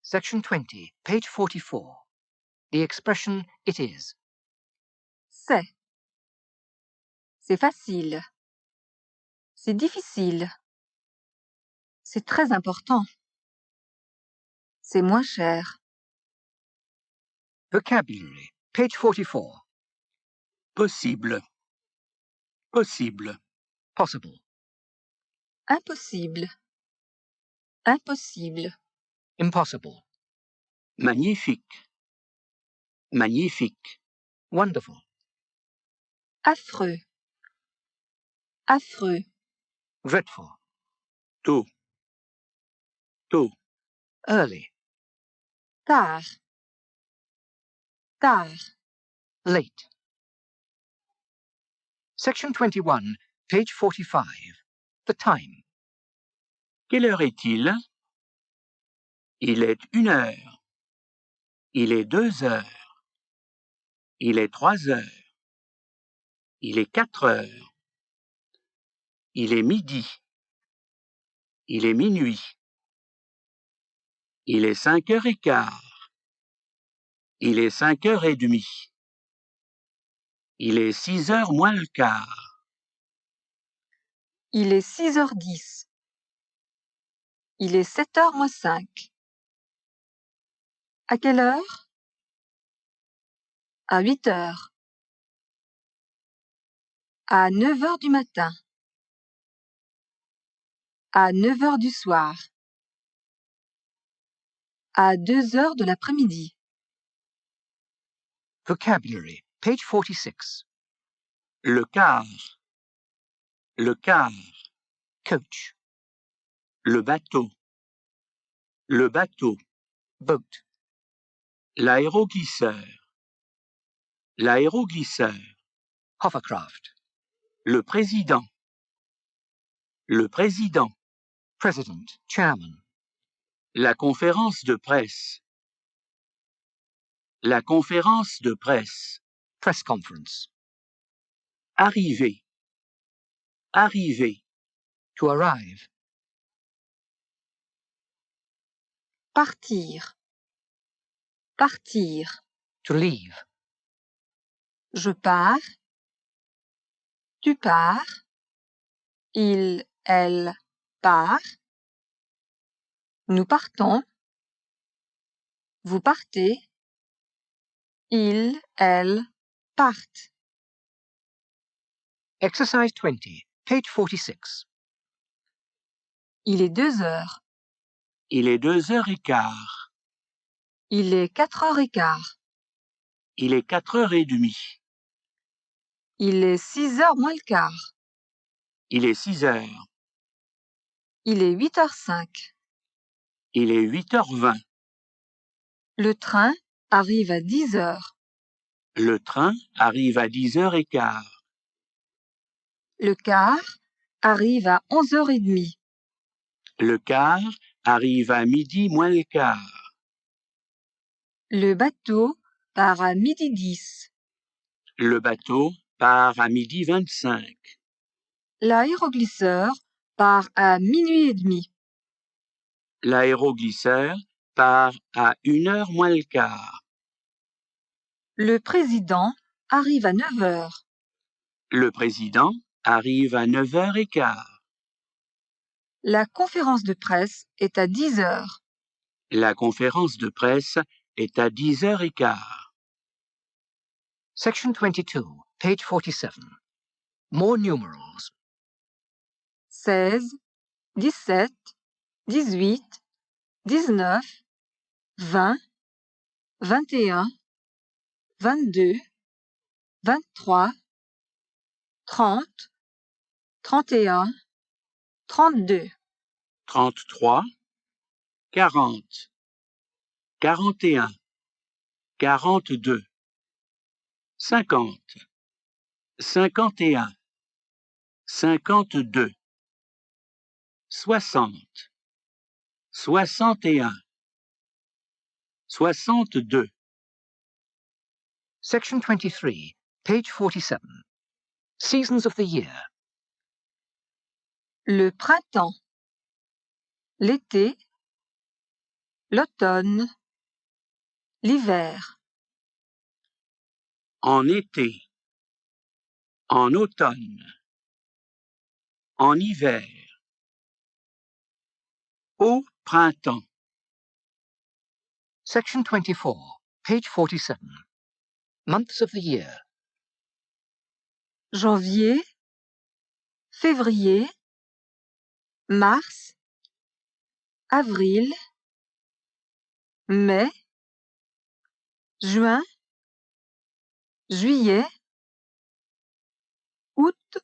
Section 20, page 44. The expression it is. C'est. C'est facile. C'est difficile. C'est très important. C'est moins cher. Vocabulary, page 44. Possible. Possible. Possible. Impossible. Impossible. Impossible. Magnifique. Magnifique. Wonderful. Affreux. Affreux. Dreadful. Tôt. Tôt. Early. Tard. Tard. Late. Section 21, page 45. The time. Quelle heure est-il? Il est 1 heure. Il est 2 heures. Il est 3 heures. Il est 4 heures. Il est midi. Il est minuit. Il est 5h15. Il est 5h30. Il est 6h moins le quart. Il est 6h10. Il est 7h moins 5. À quelle heure? À 8h. À 9h du matin. À 9h du soir. À 2h de l'après-midi. Vocabulary, page 46. Le quart. Le quart. Coach. Le bateau. Le bateau. Boat. L'aéroglisseur. L'aéroglisseur. Hovercraft. Le président. Le président. President. Chairman. La conférence de presse. La conférence de presse. Press conference. Arriver. Arriver. To arrive. Partir. Partir. To leave. Je pars. Tu pars. Il, elle, part. Nous partons. Vous partez. Il, elle, partent. Exercise 20, page 46. Il est 2h. Il est 2h15. Il est 4h15. Il est 4h30. Il est 6h moins le quart. Il est 6h. Il est 8h05. Il est 8h20. Le train arrive à 10h. Le train arrive à 10h15. Le car arrive à 11h30. Le quart arrive à midi moins le quart. Le bateau part à 12h10. Le bateau part à 12h25. L'aéroglisseur part à 00h30. L'aéroglisseur part à 1h moins le quart. Le président arrive à 9h. Le président arrive à 9h15. La conférence de presse est à 10h. La conférence de presse est à 10h15. Section 22, page 47. More numerals. 16, 17, 18, 19, 20, 21, 22, 23, 30, 31, 32. 33, 40, 41, 42, 50, 51, 52, 60, 61, 62. Section 23, page 47. Seasons of the year. Le printemps, l'été, l'automne, l'hiver, En été, en automne, en hiver. Au printemps, Section 24, page 47. Months of the year. janvier, février, mars, avril, mai, juin, juillet, août,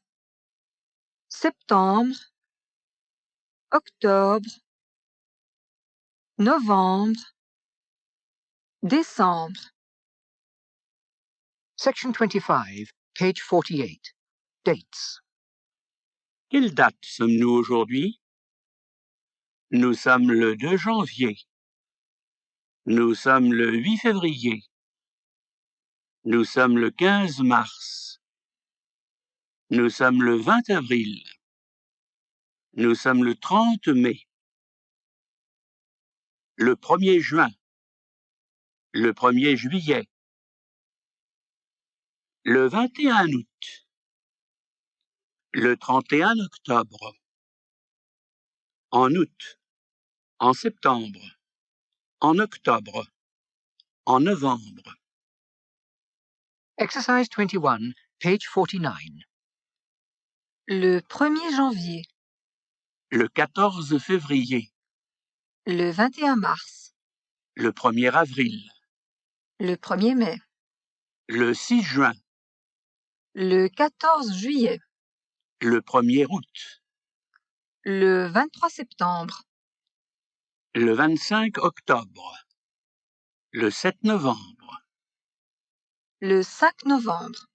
septembre, octobre, novembre, décembre. Section 25, page 48. Dates. quelle date sommes-nous aujourd'hui? Nous sommes le 2 janvier. Nous sommes le 8 février. Nous sommes le 15 mars. Nous sommes le 20 avril. Nous sommes le 30 mai. Le 1er juin. Le 1er juillet. Le 21 août. Le 31 octobre. En août. En septembre. En octobre. En novembre. Exercise 21, page 49. Le 1er janvier, Le 14 février. le 21 mars, Le 1er avril. le 1er mai, Le 6 juin. le 14 juillet, Le 1er août. le 23 septembre, Le 25 octobre. Le 7 novembre. le 5 novembre,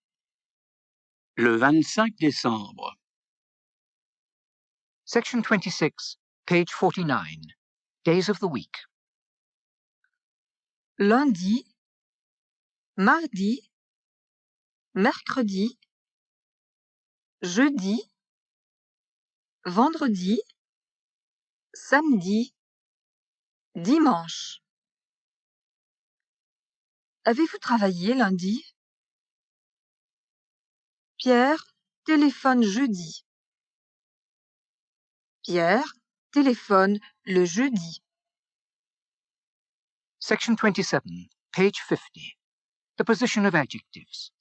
Le 25 décembre. Section 26, page 49. Days of the week. lundi, mardi, mercredi, jeudi, vendredi, samedi, dimanche. Avez-vous travaillé lundi? Pierre téléphone jeudi. Pierre téléphone le jeudi. Section 27, page 50. The position of adjectives.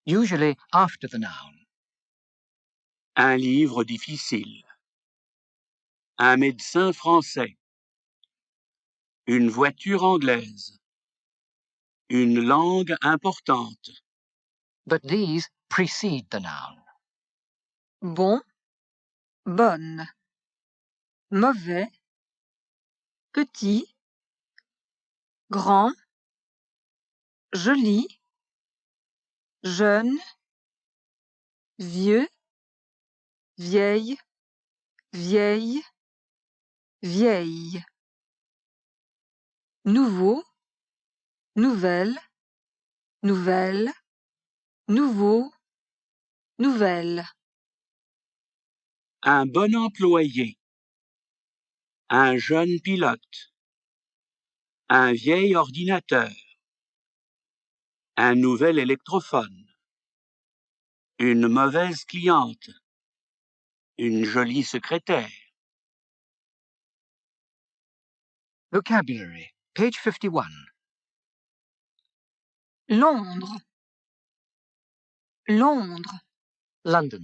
Usually after the noun. Un livre difficile. Un médecin français. Une voiture anglaise. Une langue importante. But these precede the noun. Bon, bonne. Mauvais, petit, grand, joli, jeune, vieux, vieille, vieille, vieille. Nouveau, nouvelle, nouvelle, nouveau, nouvelle. Un bon employé. Un jeune pilote. Un vieil ordinateur. Un nouvel électrophone. Une mauvaise cliente. Une jolie secrétaire. Vocabulary, page 51. Londres, Londres. London.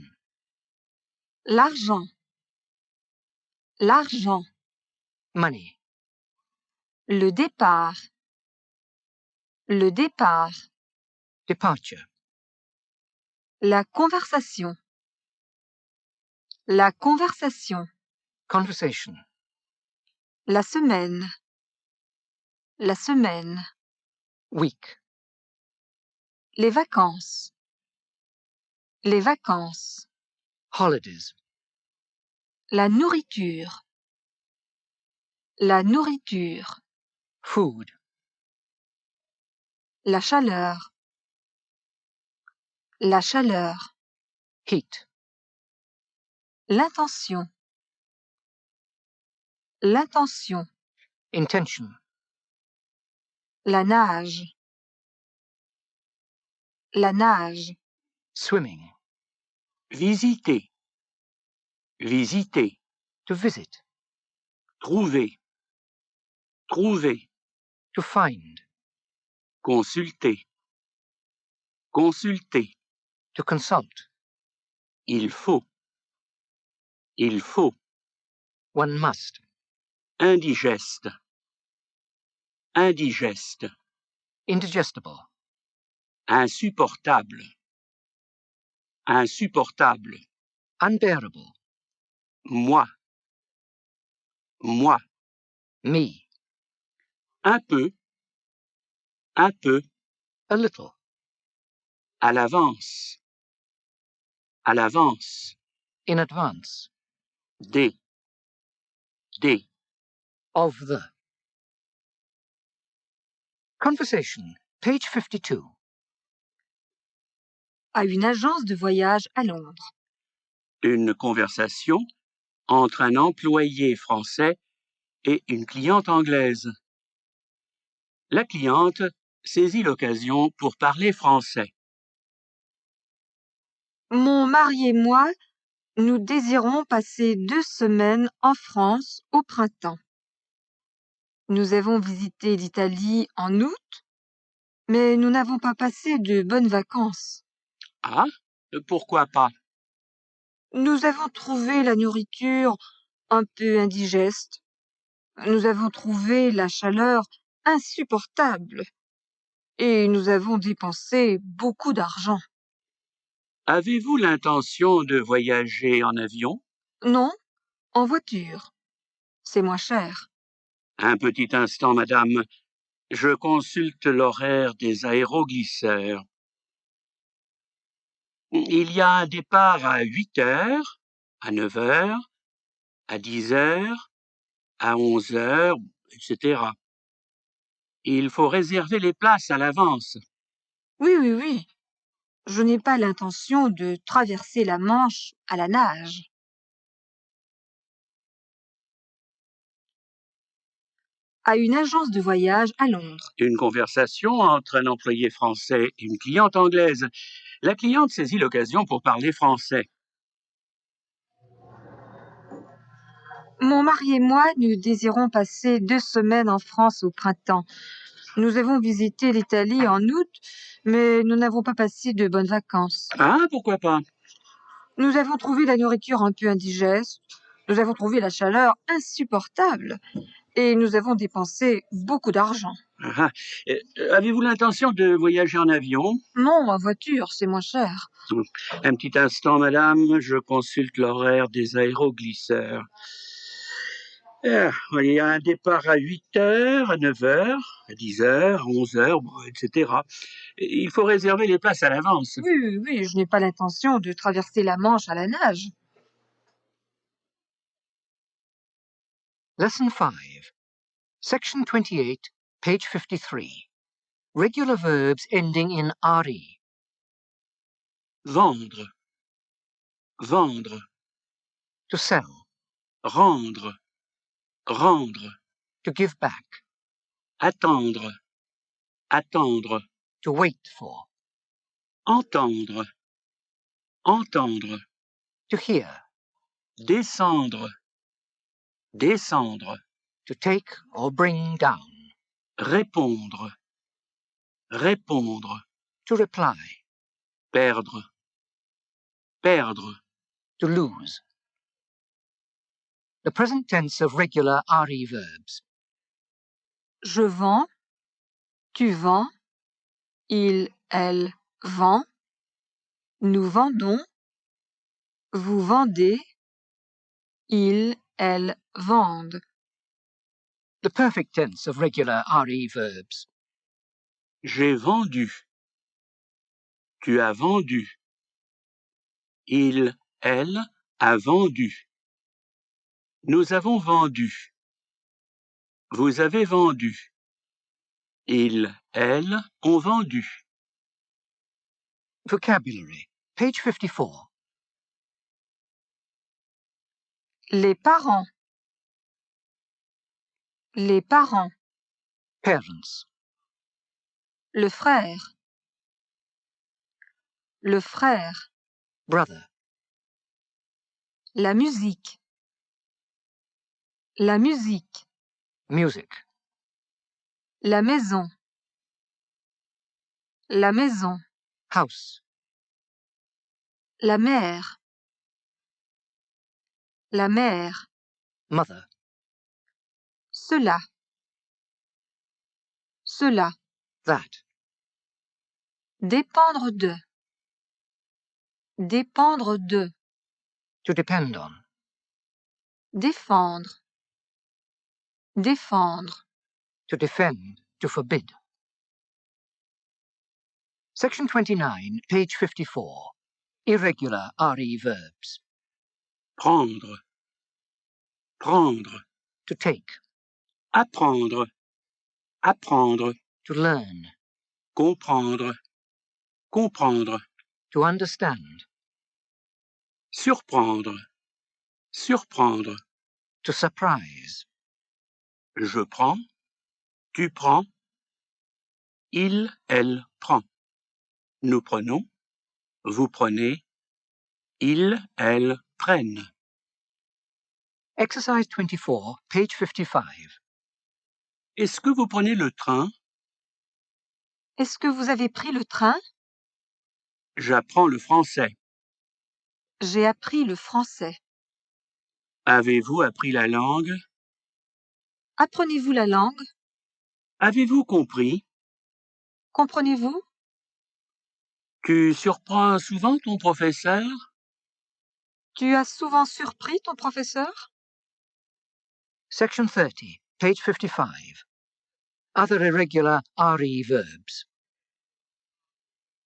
L'argent, l'argent. Money. Le départ, le départ. Departure. La conversation, la conversation. Conversation. La semaine, la semaine. Week. Les vacances, les vacances. holidays, La nourriture. La nourriture. food, La chaleur. La chaleur. heat, L'intention. L'intention. intention, La nage. La nage. swimming, Visiter. Visiter. to visit, Trouver. Trouver. to find, Consulter. Consulter. to consult, Il faut. Il faut. one must, Indigeste. Indigeste. indigestible, Insupportable. Insupportable. unbearable, Moi. Moi. me, Un peu. Un peu. a little, À l'avance. À l'avance. in advance, Des. Des. of the. Conversation, page 52. À une agence de voyage à Londres. Une conversation entre un employé français et une cliente anglaise. La cliente saisit l'occasion pour parler français. Mon mari et moi, nous désirons passer 2 semaines en France au printemps. Nous avons visité l'Italie en août, mais nous n'avons pas passé de bonnes vacances. Ah, pourquoi pas? Nous avons trouvé la nourriture un peu indigeste. Nous avons trouvé la chaleur insupportable. Et nous avons dépensé beaucoup d'argent. Avez-vous l'intention de voyager en avion? Non, en voiture. C'est moins cher. Un petit instant, madame. Je consulte l'horaire des aéroglisseurs. Il y a un départ à 8 heures, à 9 heures, à 10 heures, à 11 heures, etc. Il faut réserver les places à l'avance. Oui, oui, oui. Je n'ai pas l'intention de traverser la Manche à la nage. À une agence de voyage à Londres. Une conversation entre un employé français et une cliente anglaise. La cliente saisit l'occasion pour parler français. Mon mari et moi, nous désirons passer 2 semaines en France au printemps. Nous avons visité l'Italie en août, mais nous n'avons pas passé de bonnes vacances. Ah, pourquoi pas? Nous avons trouvé la nourriture un peu indigeste. Nous avons trouvé la chaleur insupportable. Et nous avons dépensé beaucoup d'argent. Ah, avez-vous l'intention de voyager en avion? Non, en voiture, c'est moins cher. Un petit instant, madame, je consulte l'horaire des aéroglisseurs. Ah, il y a un départ à 8 heures, à 9 heures, à 10 heures, à 11 heures, etc. Il faut réserver les places à l'avance. Oui, oui, oui, je n'ai pas l'intention de traverser la Manche à la nage. Lesson 5, section 28, page 53. Regular verbs ending in re. Vendre. Vendre. To sell, Rendre. Rendre. to give back, Attendre. Attendre. to wait for, Entendre. Entendre. to hear, Descendre. Descendre. to take or bring down, Répondre. Répondre. to reply, Perdre. Perdre. to lose. The present tense of regular re verbs. Je vends, tu vends, il, elle vend, nous vendons, vous vendez, ils, elles vendent. The perfect tense of regular re verbs. J'ai vendu. Tu as vendu. Il elle, a vendu. Nous avons vendu. Vous avez vendu. Ils, elles, ont vendu. Vocabulary. Page 54. Les parents. Les parents. Parents. Le frère. Le frère. Brother. La musique. La musique. Music. La maison. La maison. House. La mère. La mère. Mother. Cela. Cela. That. Dépendre de. Dépendre de. To depend on. Défendre. Défendre. To defend. To forbid. Section 29, page 54. Irregular RE verbs. Prendre. Prendre. To take. Apprendre. Apprendre. To learn. Comprendre. Comprendre. To understand. Surprendre. Surprendre. To surprise. Je prends. Tu prends. Il, elle prend. Nous prenons. Vous prenez. Ils, elles prennent. Exercise 24, page 55. Est-ce que vous prenez le train? Est-ce que vous avez pris le train? J'apprends le français. J'ai appris le français. Avez-vous appris la langue? Apprenez-vous la langue? Avez-vous compris? Comprenez-vous? Tu surprends souvent ton professeur? Tu as souvent surpris ton professeur? Section 30, page 55. Other irregular RE verbs.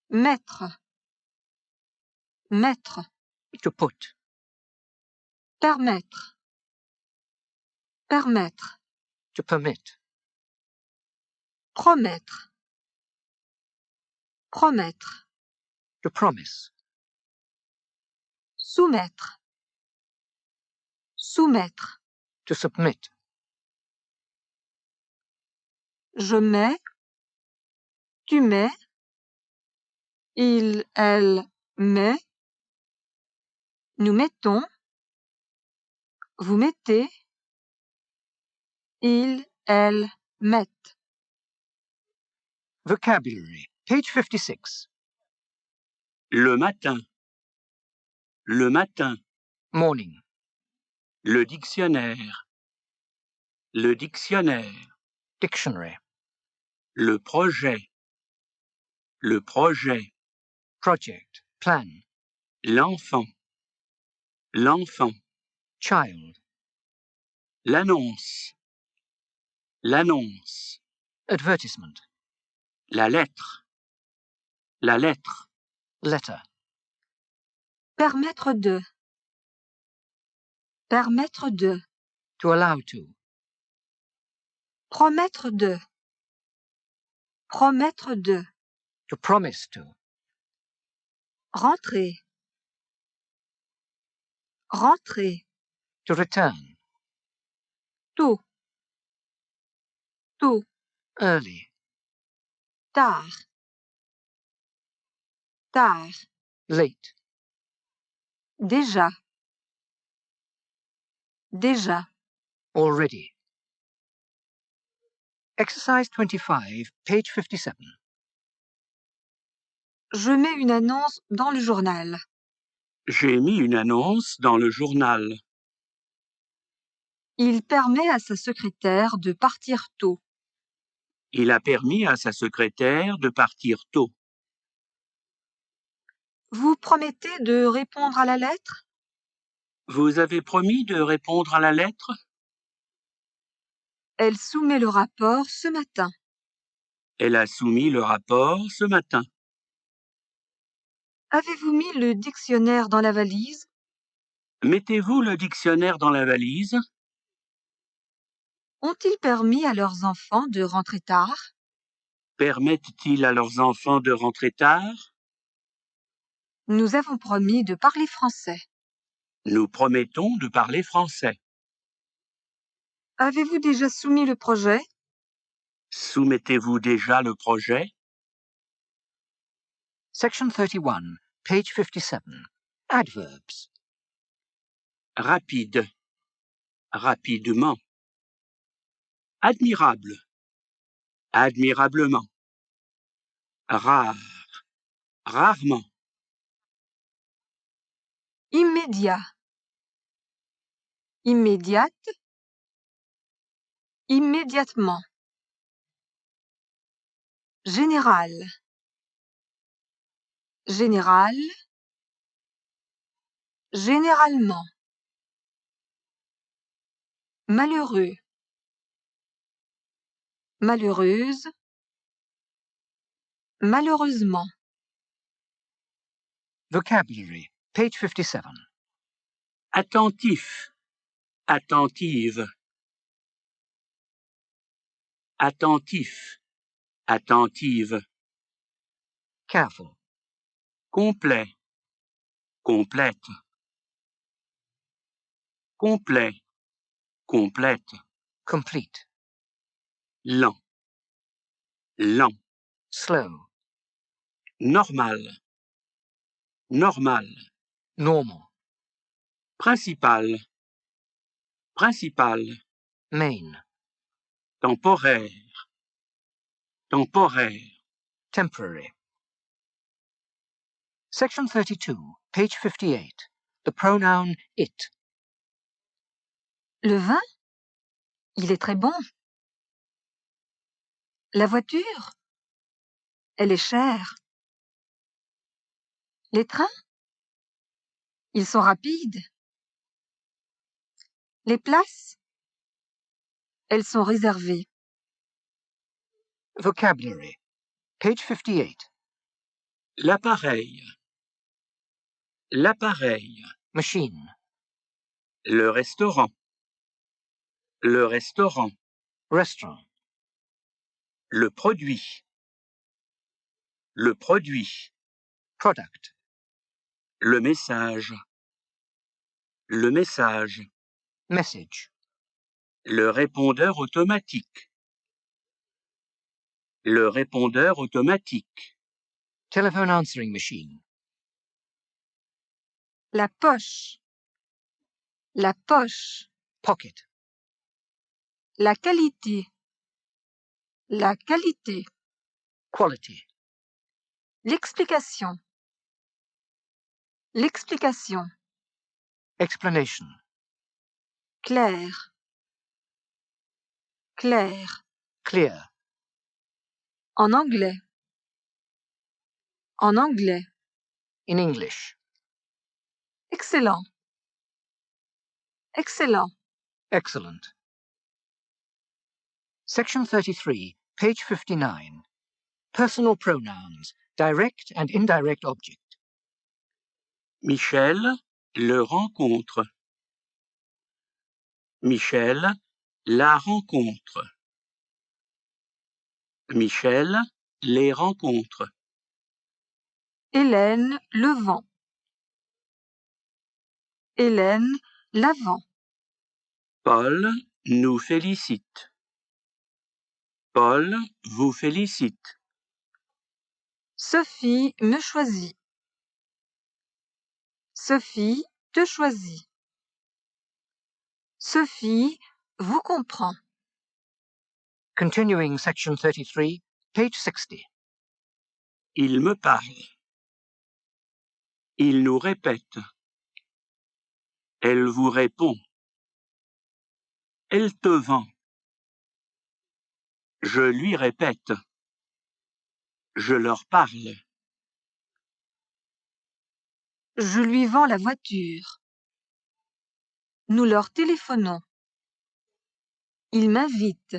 Mettre. Mettre. To put. Permettre. Permettre. To permit. Promettre. Promettre. To promise. Soumettre. Soumettre. To submit. Je mets. Tu mets. Il, elle, met. Nous mettons. Vous mettez. Il, elle, mettent. Vocabulary. Page 56. Le matin. Le matin. Morning. Le dictionnaire. Le dictionnaire. Dictionary. Le projet. Le projet. Project. Plan. L'enfant. L'enfant. Child. L'annonce. L'annonce. Advertisement. La lettre. La lettre. Letter. Permettre de. Permettre de. To allow to. Promettre de. Promettre de. To promise to. Rentrer. Rentrer. To return. Tôt. Tôt. Early. Tard. Tard. Late. Déjà. Déjà. Already. Exercise 25, page 57. Je mets une annonce dans le journal. J'ai mis une annonce dans le journal. Il permet à sa secrétaire de partir tôt. Il a permis à sa secrétaire de partir tôt. Vous promettez de répondre à la lettre? Vous avez promis de répondre à la lettre? Elle soumet le rapport ce matin. Elle a soumis le rapport ce matin. Avez-vous mis le dictionnaire dans la valise? Mettez-vous le dictionnaire dans la valise? Ont-ils permis à leurs enfants de rentrer tard? Permettent-ils à leurs enfants de rentrer tard? Nous avons promis de parler français. Nous promettons de parler français. Avez-vous déjà soumis le projet? Soumettez-vous déjà le projet? Section 31, page 57. Adverbs. Rapide. Rapidement. Admirable. Admirablement. Rare. Rarement. Immédiat. Immédiate. Immédiatement. Général. Général. Généralement. Malheureux. Malheureuse. Malheureusement. Vocabulary, page 57. Attentif. Attentive. Attentif. Attentive. Careful. Complet. Complète. Complet. Complète. Complete. Lent. Lent. Slow. Normal. Normal. Normal. Principal. Principal. Main. Temporaire. Temporaire. Temporary. Section 32, page 58. The pronoun it. Le vin? Il est très bon. La voiture? Elle est chère. Les trains? Ils sont rapides. Les places? Elles sont réservées. Vocabulary, page 58. L'appareil. L'appareil. Machine. Le restaurant. Le restaurant. Restaurant. Le produit. Le produit. Product. Le message. Le message. Message. Le répondeur automatique. Le répondeur automatique. Telephone answering machine. La poche. La poche. Pocket. La qualité. La qualité. Quality. L'explication. L'explication. Explanation. Clair. Clair. Clear. En anglais. En anglais. In English. Excellent. Excellent. Excellent. Section 33, page 59. Personal pronouns, direct and indirect object. Michel le rencontre. Michel la rencontre. Michel les rencontre. Hélène le vent. Hélène l'avant. Paul nous félicite. Paul vous félicite. Sophie me choisit. Sophie te choisit. Sophie vous comprend. Continuing section 33, page 60. Il me parle. Il nous répète. Elle vous répond. Elle te vend. Je lui répète. Je leur parle. Je lui vends la voiture. Nous leur téléphonons. Il m'invite.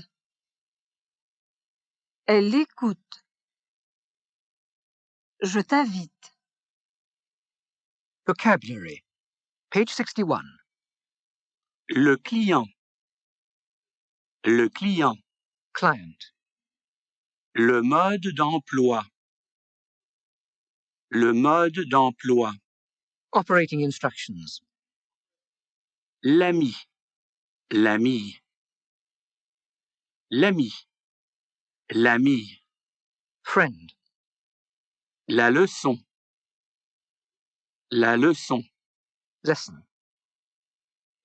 Elle l'écoute. Je t'invite. Vocabulary, Page 61. Le client. Le client. Client. Le mode d'emploi. Le mode d'emploi. Operating instructions. L'ami. L'ami. L'ami. L'ami. Friend. La leçon. La leçon. Lesson.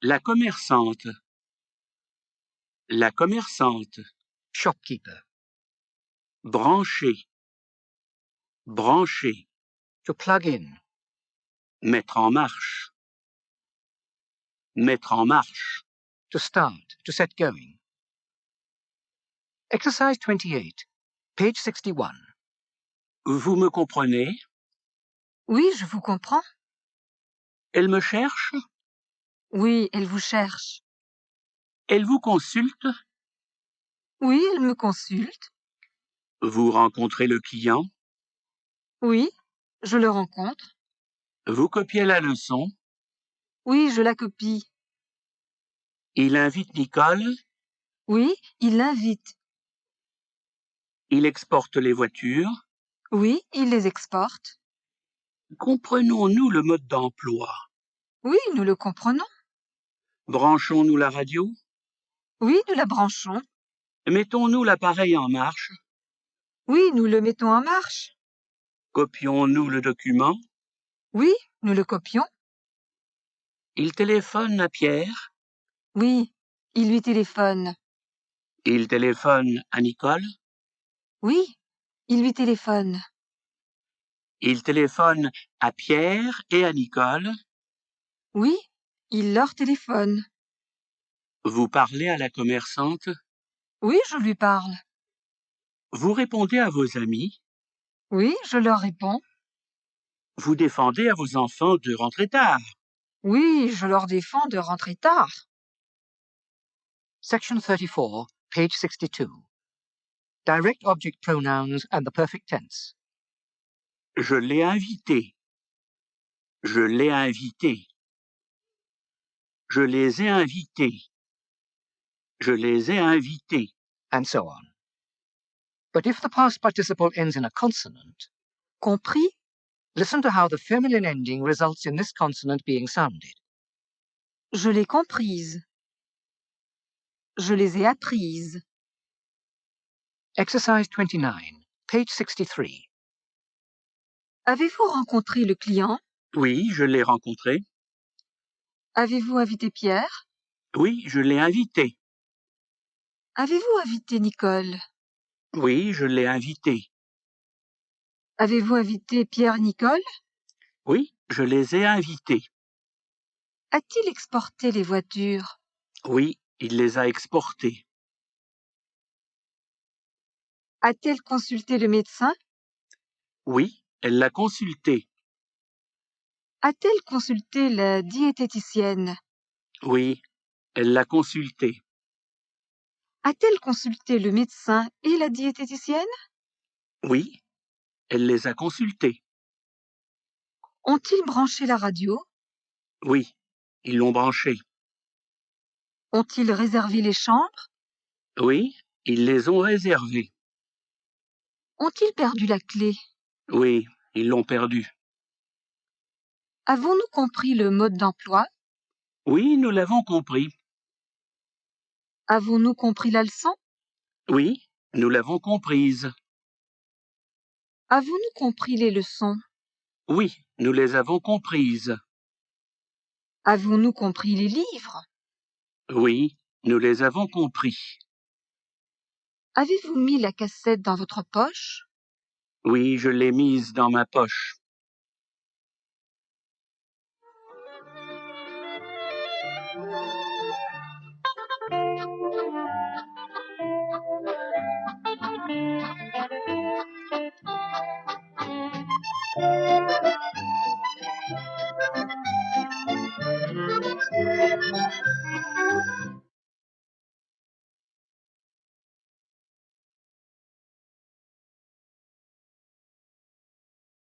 La commerçante. La commerçante. Shopkeeper. Brancher. Brancher. To plug in. Mettre en marche. Mettre en marche. To start. To set going. Exercise 28. Page 61. Vous me comprenez? Oui, je vous comprends. Elle me cherche? Oui, elle vous cherche. Elle vous consulte? Oui, elle me consulte. Vous rencontrez le client? Oui, je le rencontre. Vous copiez la leçon? Oui, je la copie. Il invite Nicole? Oui, il l'invite. Il exporte les voitures? Oui, il les exporte. Comprenons-nous le mode d'emploi? Oui, nous le comprenons. Branchons-nous la radio? Oui, nous la branchons. Mettons-nous l'appareil en marche? Oui, nous le mettons en marche. Copions-nous le document? Oui, nous le copions. Il téléphone à Pierre? Oui, il lui téléphone. Il téléphone à Nicole? Oui, il lui téléphone. Il téléphone à Pierre et à Nicole? Oui, il leur téléphone. Vous parlez à la commerçante? Oui, je lui parle. Vous répondez à vos amis? Oui, je leur réponds. Vous défendez à vos enfants de rentrer tard? Oui, je leur défends de rentrer tard. Section 34, page 62. Direct object pronouns and the perfect tense. Je l'ai invité. Je l'ai invité. Je les ai invités. Je les ai invités. And so on. But if the past participle ends in a consonant, Compris? listen to how the feminine ending results in this consonant being sounded. Je l'ai comprise. Je les ai apprises. Exercise 29, page 63. Avez-vous rencontré le client? Oui, je l'ai rencontré. Avez-vous invité Pierre? Oui, je l'ai invité. Avez-vous invité Nicole? Oui, je l'ai invité. Avez-vous invité Pierre et Nicole? Oui, je les ai invités. A-t-il exporté les voitures? Oui, il les a exportés. A-t-elle consulté le médecin? Oui, elle l'a consulté. A-t-elle consulté la diététicienne? Oui, elle l'a consulté. A-t-elle consulté le médecin et la diététicienne? Oui, elle les a consultés. Ont-ils branché la radio? Oui, ils l'ont branché. Ont-ils réservé les chambres? Oui, ils les ont réservés. Ont-ils perdu la clé? Oui, ils l'ont perdu. Avons-nous compris le mode d'emploi? Oui, nous l'avons compris. Avons-nous compris la leçon? Oui, nous l'avons comprise. Avons-nous compris les leçons? Oui, nous les avons comprises. Avons-nous compris les livres? Oui, nous les avons compris. Avez-vous mis la cassette dans votre poche? Oui, je l'ai mise dans ma poche.